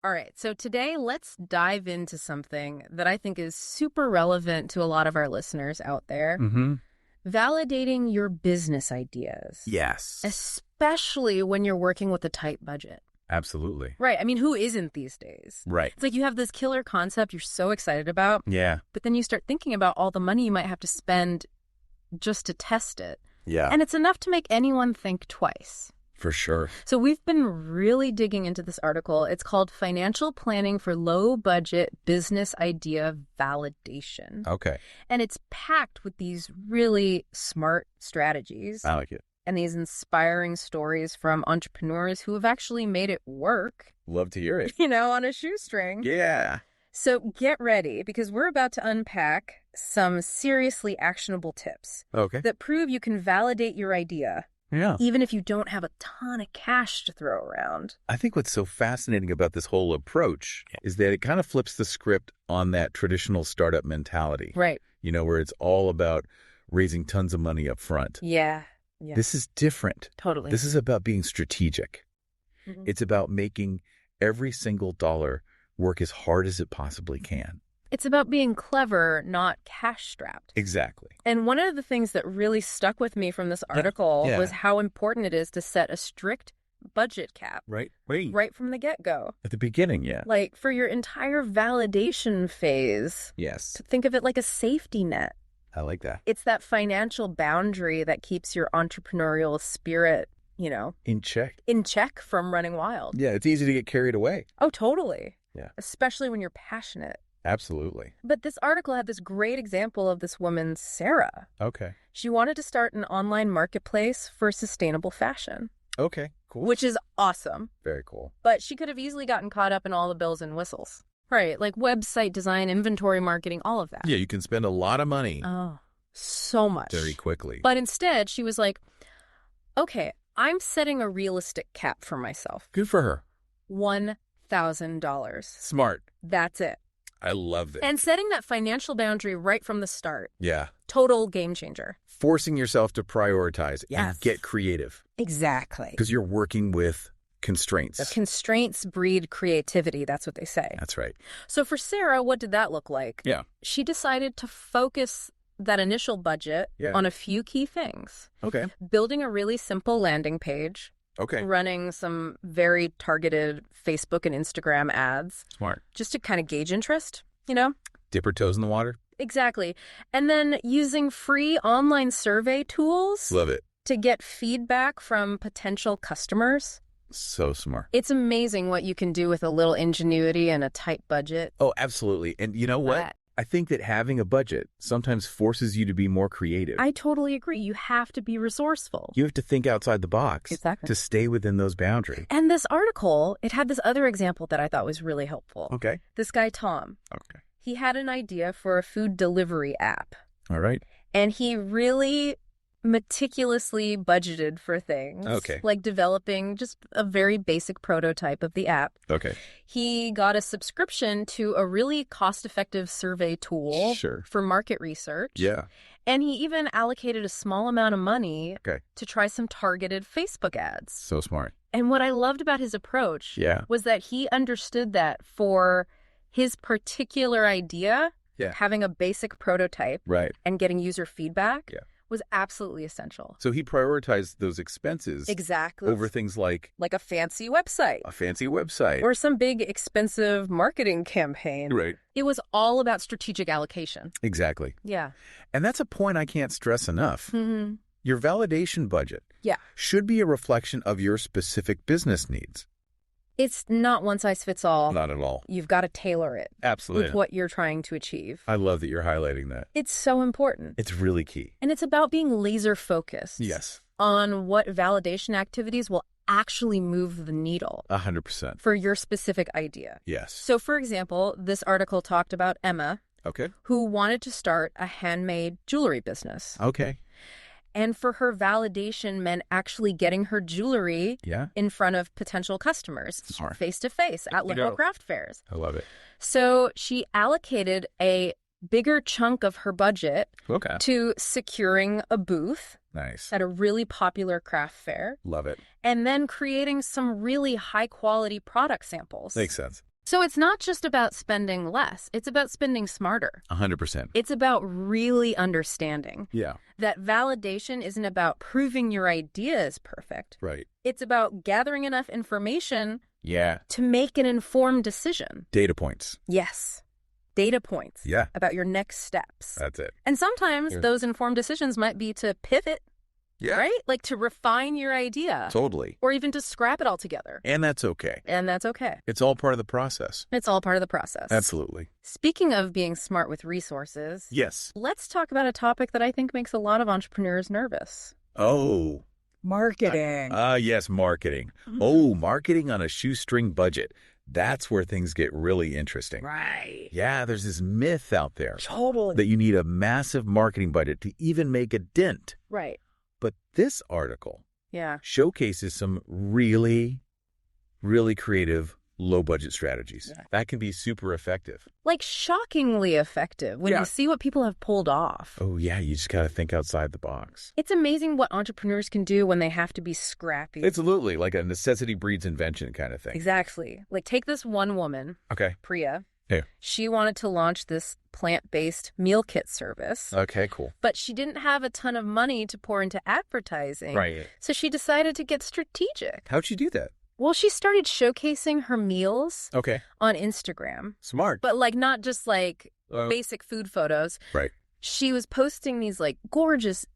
All right, so today let's dive into something that I think is super relevant to a lot of our listeners out there. Mm-hmm. Validating your business ideas. Yes. Especially when you're working with a tight budget. Absolutely. Right. I mean, who isn't these days? Right. It's like you have this killer concept you're so excited about, Yeah. but then you start thinking about all the money you might have to spend just to test it. Yeah. And it's enough to make anyone think twice. For sure. So we've been really digging into this article. It's called Financial Planning for Low Budget Business Idea Validation. Okay. And it's packed with these really smart strategies I like it. and these inspiring stories from entrepreneurs who have actually made it work, Love to hear it. on a shoestring. Yeah. So get ready, because we're about to unpack some seriously actionable tips Okay. that prove you can validate your idea, Yeah. even if you don't have a ton of cash to throw around. I think what's so fascinating about this whole approach is that it kind of flips the script on that traditional startup mentality. Right. Where it's all about raising tons of money up front. Yeah. Yeah. This is different. Totally. This is about being strategic. Mhm. It's about making every single dollar work as hard as it possibly can. It's about being clever, not cash-strapped. Exactly. And one of the things that really stuck with me from this article Yeah. was how important it is to set a strict budget cap Right right from the get-go. at the beginning, yeah. Like, for your entire validation phase, Yes. to think of it like a safety net. I like that. It's that financial boundary that keeps your entrepreneurial spirit, In check. in check from running wild. Yeah, it's easy to get carried away. Oh, totally. Yeah. Especially when you're passionate. Absolutely. But this article had this great example of this woman, Sarah. Okay. She wanted to start an online marketplace for sustainable fashion, Okay, cool. which is awesome. Very cool. But she could have easily gotten caught up in all the bells and whistles. Right, like website design, inventory marketing, all of that. Yeah, you can spend a lot of money Oh, so much. very quickly. But instead, she was like, okay, I'm setting a realistic cap for myself. Good for her. $1,000. Smart. That's it. I love it. And setting that financial boundary right from the start, Yeah. total game changer. Forcing yourself to prioritize Yes. and get creative Exactly. because you're working with constraints. Constraints breed creativity, that's what they say. That's right. So for Sarah, what did that look like? Yeah. She decided to focus that initial budget Yeah. on a few key things. Okay. Building a really simple landing page, Okay. running some very targeted Facebook and Instagram ads, Smart. just to kind of gauge interest, Dip her toes in the water. Exactly. And then using free online survey tools Love it. to get feedback from potential customers. So smart. It's amazing what you can do with a little ingenuity and a tight budget. Oh, absolutely. And you know what? That- I think that having a budget sometimes forces you to be more creative. I totally agree. You have to be resourceful. You have to think outside the box Exactly. to stay within those boundaries. And this article, it had this other example that I thought was really helpful. Okay. This guy, Tom, Okay. he had an idea for a food delivery app. All right. And he really meticulously budgeted for things. Okay. Like developing just a very basic prototype of the app. Okay. He got a subscription to a really cost-effective survey tool Sure. for market research. Yeah. And he even allocated a small amount of money Okay. to try some targeted Facebook ads. So smart. And what I loved about his approach Yeah. was that he understood that for his particular idea, Yeah. having a basic prototype Right. and getting user feedback Yeah. was absolutely essential. So he prioritized those expenses Exactly. over things like like a fancy website a fancy website. or some big expensive marketing campaign. Right. It was all about strategic allocation. Exactly. Yeah. And that's a point I can't stress enough. Mm-hmm. Your validation budget Yeah. should be a reflection of your specific business needs. It's not one size fits all. Not at all. You've got to tailor it Absolutely. with what you're trying to achieve. I love that you're highlighting that. It's so important. It's really key. And it's about being laser focused Yes. on what validation activities will actually move the needle 100%. for your specific idea. Yes. So, for example, this article talked about Emma, Okay. who wanted to start a handmade jewelry business. Okay. And for her, validation meant actually getting her jewelry Yeah. in front of potential customers, Smart. face-to-face at You local go. craft fairs. I love it. So she allocated a bigger chunk of her budget Okay. to securing a booth Nice. at a really popular craft fair, Love it. and then creating some really high-quality product samples. Makes sense. So it's not just about spending less. It's about spending smarter. 100%. It's about really understanding Yeah. that validation isn't about proving your idea is perfect. Right. It's about gathering enough information Yeah. to make an informed decision. Data points. Yes. Data points. Yeah. About your next steps. That's it. And sometimes Yeah. those informed decisions might be to pivot, Yeah. right? Like to refine your idea. Totally. Or even to scrap it altogether. And that's okay. And that's okay. It's all part of the process. It's all part of the process. Absolutely. Speaking of being smart with resources, Yes. let's talk about a topic that I think makes a lot of entrepreneurs nervous. Oh. Marketing. Yes, marketing. Oh, marketing on a shoestring budget. That's where things get really interesting. Right. Yeah, there's this myth out there Totally. that you need a massive marketing budget to even make a dent. Right. But this article Yeah. showcases some really, really creative low-budget strategies. Yeah. That can be super effective. Like shockingly effective when Yeah. you see what people have pulled off. Oh, yeah, you just got to think outside the box. It's amazing what entrepreneurs can do when they have to be scrappy. Absolutely, like a necessity breeds invention kind of thing. Exactly. Like take this one woman, Okay. Priya. Yeah. She wanted to launch this plant-based meal kit service, Okay, cool. but she didn't have a ton of money to pour into advertising. Right. So she decided to get strategic. How'd you do that? Well, she started showcasing her meals Okay. on Instagram, Smart. but like not just like Uh, basic food photos. Right. She was posting these like gorgeous,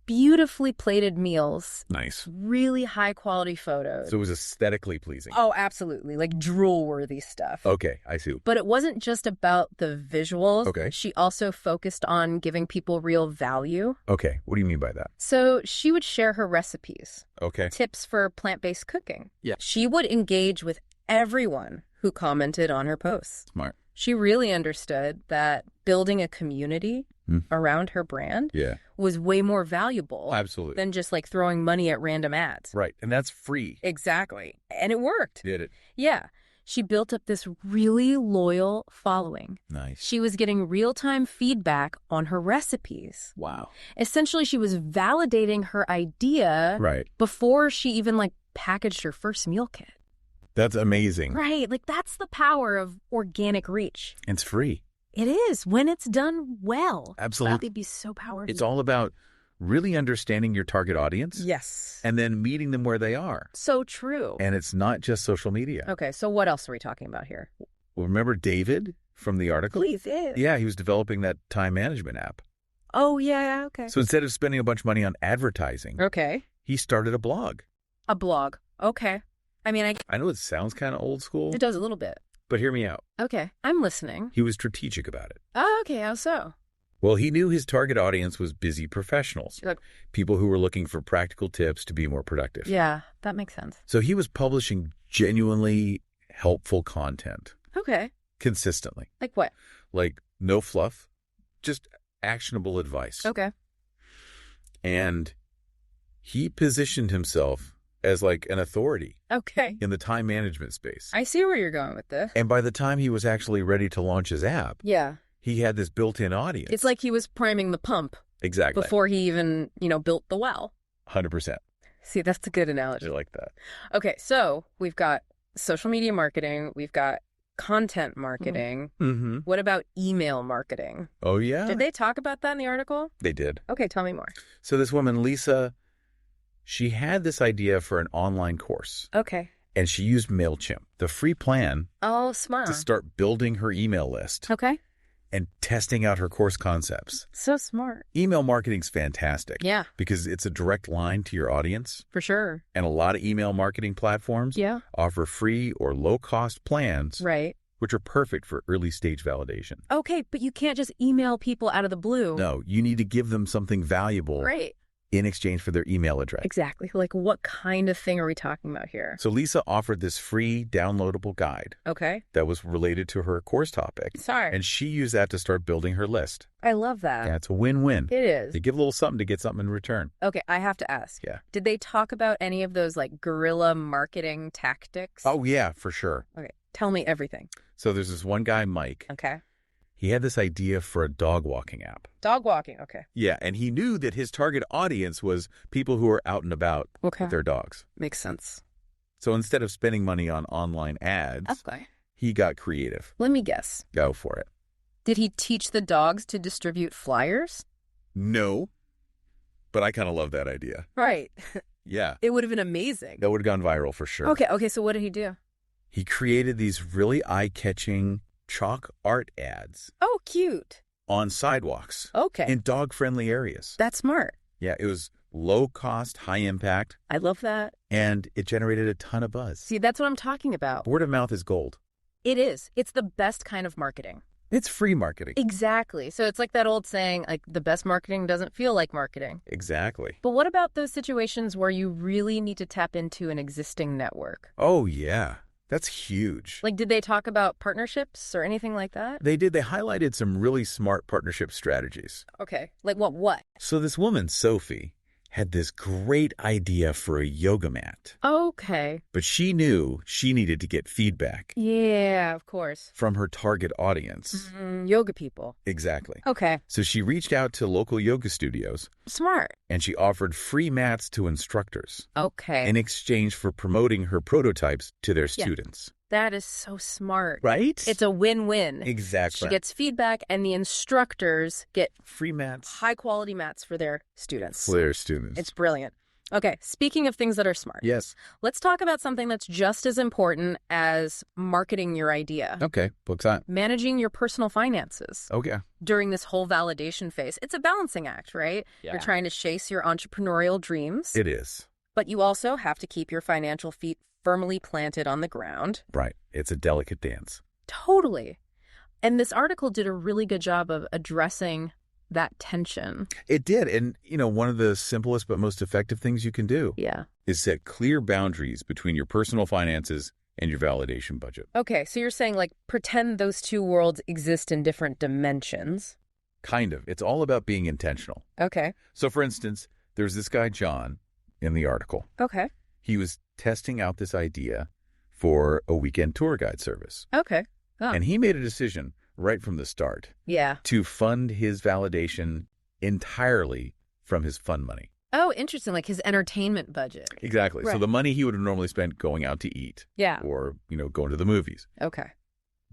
beautifully plated meals, Nice. really high quality photos. So it was aesthetically pleasing. Oh, absolutely. Like drool worthy stuff. Okay, I see. But it wasn't just about the visuals. Okay. She also focused on giving people real value. Okay, what do you mean by that? So she would share her recipes, Okay. tips for plant-based cooking. Yeah. She would engage with everyone who commented on her posts. Smart. She really understood that building a community Hmm. around her brand Yeah. was way more valuable Absolutely. than just like throwing money at random ads. Right, and that's free. Exactly. And it worked. Did it? Yeah. She built up this really loyal following. Nice. She was getting real-time feedback on her recipes. Wow. Essentially, she was validating her idea Right. before she even like packaged her first meal kit. That's amazing. Right. Like that's the power of organic reach. It's free. It is when it's done well. Absolutely. That'd be so powerful. It's all about really understanding your target audience. Yes. And then meeting them where they are. So true. And it's not just social media. Okay, so what else are we talking about here? Well, remember David from the article? Please, yeah. Yeah, he was developing that time management app. Oh, yeah, okay. So instead of spending a bunch of money on advertising, Okay. he started a blog. A blog. Okay. I mean, I know it sounds kind of old school, it does a little bit. but hear me out. Okay, I'm listening. He was strategic about it. Oh, okay, how so? Well, he knew his target audience was busy professionals, Like- people who were looking for practical tips to be more productive. Yeah, that makes sense. So he was publishing genuinely helpful content Okay. consistently, Like what? like no fluff, just actionable advice. Okay. And he positioned himself as like an authority Okay. in the time management space. I see where you're going with this. And by the time he was actually ready to launch his app, Yeah. he had this built-in audience. It's like he was priming the pump exactly before he even, built the well. 100%. See, that's a good I analogy. like that. Okay, so we've got social media marketing, we've got content marketing. Mm-hmm. What about email marketing? Oh yeah, Did they talk about that in the article? they did. Okay, tell me more. So this woman Lisa, she had this idea for an online course, Okay. and she used MailChimp, the free plan, Oh, smart. to start building her email list Okay. and testing out her course concepts. So smart. Email marketing's fantastic. Yeah, Because it's a direct line to your audience, for sure. and a lot of email marketing platforms Yeah. offer free or low-cost plans, Right. which are perfect for early-stage validation. Okay, but you can't just email people out of the blue. No, you need to give them something valuable Right. in exchange for their email address. Exactly. Like, what kind of thing are we talking about here? So Lisa offered this free downloadable guide Okay. that was related to her course topic, Sorry. and she used that to start building her list. I love that. Yeah, it's a win-win. It is. They give a little something to get something in return. Okay, I have to ask. Yeah. Did they talk about any of those like guerrilla marketing tactics? Oh, yeah, for sure. Okay. Tell me everything. So there's this one guy, Mike. Okay. He had this idea for a dog walking app. Dog walking. Okay. Yeah, and he knew that his target audience was people who are out and about Okay. with their dogs. Makes sense. So instead of spending money on online ads, Okay. he got creative. Let me guess. Go for it. Did he teach the dogs to distribute flyers? No, but I kind of love that idea. Right. Yeah. It would have been amazing. That would have gone viral for sure. Okay, so what did he do? He created these really eye-catching chalk art ads Oh, cute. on sidewalks Okay. in dog-friendly areas. That's smart. Yeah, it was low cost, high impact, I love that. and it generated a ton of buzz. See, that's what I'm talking about. Word of mouth is gold. It is. It's the best kind of marketing. It's free marketing. Exactly. So it's like that old saying, like, the best marketing doesn't feel like marketing. Exactly. But what about those situations where you really need to tap into an existing network? Oh, yeah. That's huge. Like, did they talk about partnerships or anything like that? They did. They highlighted some really smart partnership strategies. Okay. Like what? So this woman, Sophie, had this great idea for a yoga mat, Okay. but she knew she needed to get feedback Yeah, of course. from her target audience. Yoga people. Exactly. Okay. So she reached out to local yoga studios Smart. and she offered free mats to instructors Okay. in exchange for promoting her prototypes to their Yeah. students. That is so smart. Right? It's a win-win. Exactly. She gets feedback, and the instructors get free mats high-quality mats for their students. for their students. It's brilliant. Okay, speaking of things that are smart, Yes. let's talk about something that's just as important as marketing your idea. Okay. Book's on. Managing your personal finances Okay. during this whole validation phase. It's a balancing act, right? Yeah. You're trying to chase your entrepreneurial dreams, It is. but you also have to keep your financial feet firmly planted on the ground. Right. It's a delicate dance. Totally. And this article did a really good job of addressing that tension. It did. And, one of the simplest but most effective things you can do Yeah. is set clear boundaries between your personal finances and your validation budget. Okay, so you're saying, like, pretend those two worlds exist in different dimensions. Kind of. It's all about being intentional. Okay. So, for instance, there's this guy, John, in the article. Okay. He was testing out this idea for a weekend tour guide service. Okay. Oh. And he made a decision right from the start Yeah. to fund his validation entirely from his fund money. Oh, interesting. Like his entertainment budget. Exactly. So Right. the money he would have normally spent going out to eat Yeah. or, going to the movies, Okay.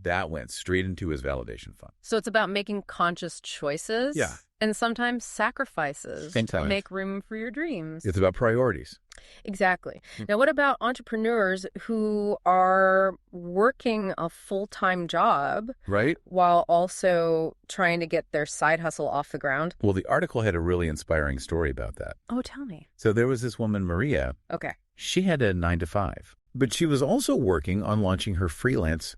that went straight into his validation fund. So it's about making conscious choices. Yeah. And sometimes sacrifices Sometimes. to make room for your dreams. It's about priorities. Exactly. Now, what about entrepreneurs who are working a full-time job Right? while also trying to get their side hustle off the ground? Well, the article had a really inspiring story about that. Oh, tell me. So there was this woman, Maria. Okay. She had a 9-to-5, but she was also working on launching her freelance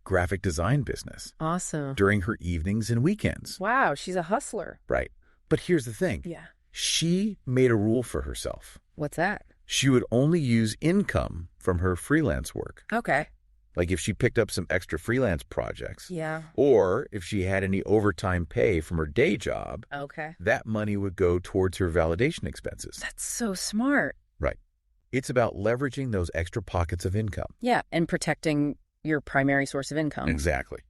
graphic design business Awesome. during her evenings and weekends. Wow, she's a hustler. Right. But here's the thing. Yeah. She made a rule for herself. What's that? She would only use income from her freelance work. Okay. Like if she picked up some extra freelance projects, Yeah. or if she had any overtime pay from her day job, Okay. that money would go towards her validation expenses. That's so smart. Right. It's about leveraging those extra pockets of income. Yeah. And protecting your primary source of income. Exactly.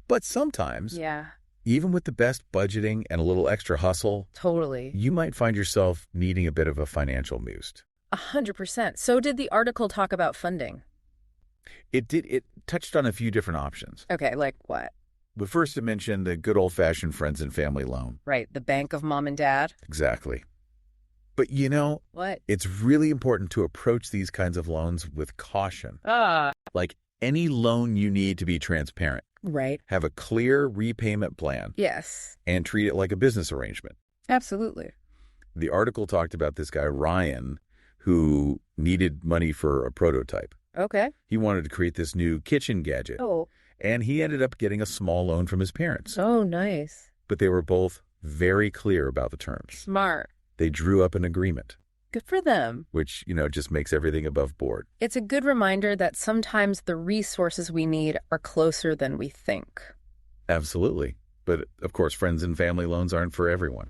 But sometimes, Yeah. even with the best budgeting and a little extra hustle, Totally. you might find yourself needing a bit of a financial boost. 100%. So did the article talk about funding? It touched on a few different options. Okay, like what? But first it mentioned the good old-fashioned friends and family loan. Right, the bank of mom and dad? Exactly. But What? it's really important to approach these kinds of loans with caution. Like any loan, you need to be transparent, Right. have a clear repayment plan, Yes. and treat it like a business arrangement. Absolutely. The article talked about this guy, Ryan, who needed money for a prototype. Okay. He wanted to create this new kitchen gadget, Oh. and he ended up getting a small loan from his parents. Oh, nice. But they were both very clear about the terms. Smart. They drew up an agreement, Good for them. which, just makes everything above board. It's a good reminder that sometimes the resources we need are closer than we think. Absolutely. But, of course, friends and family loans aren't for everyone.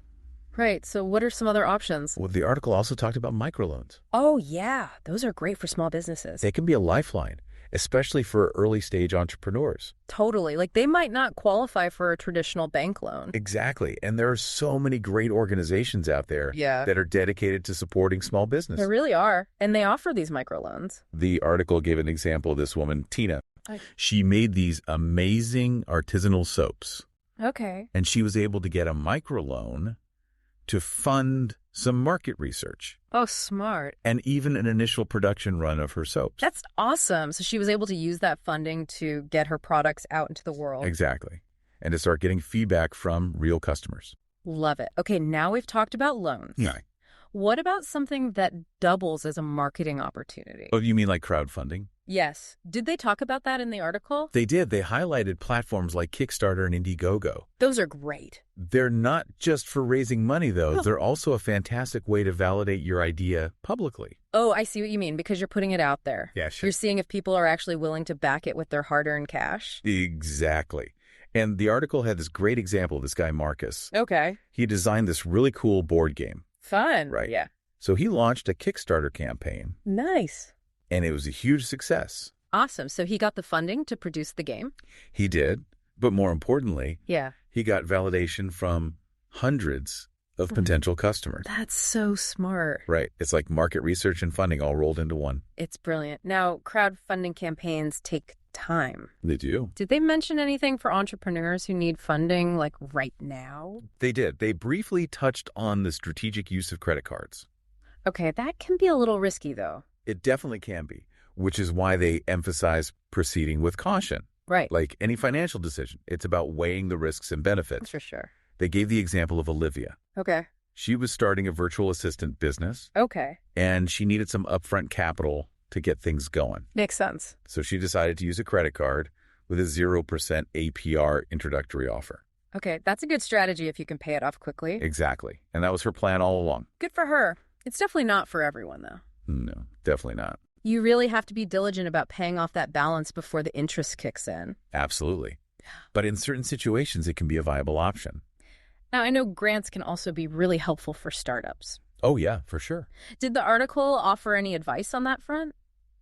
Right. So what are some other options? Well, the article also talked about microloans. Oh, yeah. Those are great for small businesses. They can be a lifeline, especially for early-stage entrepreneurs. Totally. Like they might not qualify for a traditional bank loan. Exactly. And there are so many great organizations out there Yeah. that are dedicated to supporting small business. There really are. And they offer these microloans. The article gave an example of this woman, Tina, She made these amazing artisanal soaps, Okay. and she was able to get a microloan to fund some market research Oh, smart. and even an initial production run of her soaps. That's awesome. So she was able to use that funding to get her products out into the world. Exactly. And to start getting feedback from real customers. Love it. Okay, now we've talked about loans. Yeah. What about something that doubles as a marketing opportunity? Oh, you mean like crowdfunding? Yes. Did they talk about that in the article? They did. They highlighted platforms like Kickstarter and Indiegogo. Those are great. They're not just for raising money, though. Oh. They're also a fantastic way to validate your idea publicly. Oh, I see what you mean, because you're putting it out there. Yeah, sure. You're seeing if people are actually willing to back it with their hard-earned cash. Exactly. And the article had this great example of this guy, Marcus. Okay. He designed this really cool board game. Fun. Right. Yeah. So he launched a Kickstarter campaign, Nice. and it was a huge success. Awesome. So he got the funding to produce the game? He did. But more importantly, Yeah. he got validation from hundreds of potential customers. That's so smart. Right. It's like market research and funding all rolled into one. It's brilliant. Now, crowdfunding campaigns take time. They do. Did they mention anything for entrepreneurs who need funding, like right now? They did. They briefly touched on the strategic use of credit cards. Okay, that can be a little risky, though. It definitely can be, which is why they emphasize proceeding with caution. Right. Like any financial decision, it's about weighing the risks and benefits. For sure. They gave the example of Olivia. Okay. She was starting a virtual assistant business, Okay. and she needed some upfront capital to get things going. Makes sense. So she decided to use a credit card with a 0% APR introductory offer. Okay, that's a good strategy if you can pay it off quickly. Exactly. And that was her plan all along. Good for her. It's definitely not for everyone, though. No, definitely not. You really have to be diligent about paying off that balance before the interest kicks in. Absolutely. But in certain situations, it can be a viable option. Now, I know grants can also be really helpful for startups. Oh, yeah, for sure. Did the article offer any advice on that front?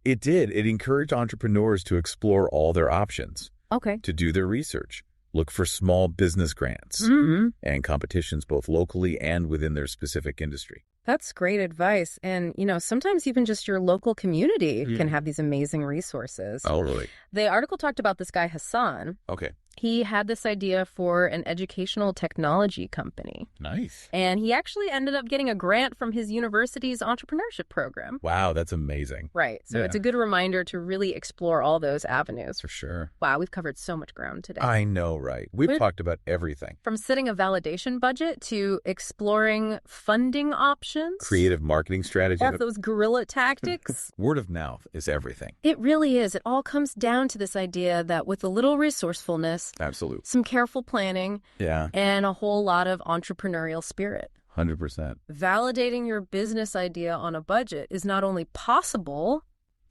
It did. It encouraged entrepreneurs to explore all their options, Okay. to do their research, look for small business grants Mm-hmm. and competitions both locally and within their specific industry. That's great advice. And, sometimes even just your local community can have these amazing resources. Oh, really? The article talked about this guy, Hassan. Okay. He had this idea for an educational technology company. Nice. And he actually ended up getting a grant from his university's entrepreneurship program. Wow, that's amazing. Right. So Yeah. it's a good reminder to really explore all those avenues. For sure. Wow, we've covered so much ground today. I know, right? We've talked about everything. From setting a validation budget to exploring funding options. Creative marketing strategies. Yeah, those guerrilla tactics. Word of mouth is everything. It really is. It all comes down to this idea that with a little resourcefulness, Absolutely. some careful planning, Yeah, and a whole lot of entrepreneurial spirit, 100%. validating your business idea on a budget is not only possible,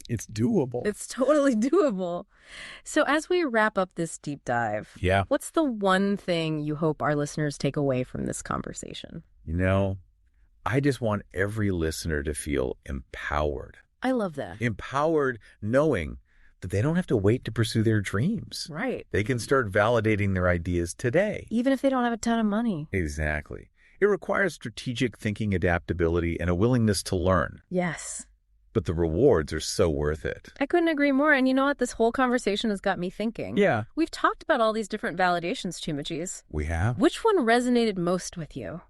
It's doable. it's totally doable. So as we wrap up this deep dive, Yeah. what's the one thing you hope our listeners take away from this conversation? I just want every listener to feel empowered. I love that. Empowered knowing that they don't have to wait to pursue their dreams. Right. They can start validating their ideas today. Even if they don't have a ton of money. Exactly. It requires strategic thinking, adaptability, and a willingness to learn. Yes. But the rewards are so worth it. I couldn't agree more. And you know what? This whole conversation has got me thinking. Yeah. We've talked about all these different validations, Chimajis. We have? Which one resonated most with you?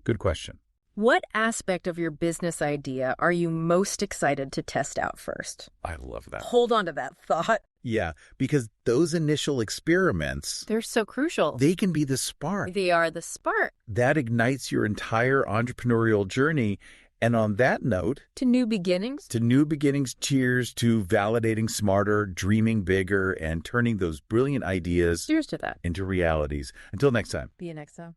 Good question. What aspect of your business idea are you most excited to test out first? I love that. Hold on to that thought. Yeah, because those initial experiments, They're so crucial. they can be the spark. They are the spark That ignites your entire entrepreneurial journey. And on that note, to new beginnings. to new beginnings, cheers to validating smarter, dreaming bigger, and turning those brilliant ideas Cheers to that. into realities. Until next time. See you next time.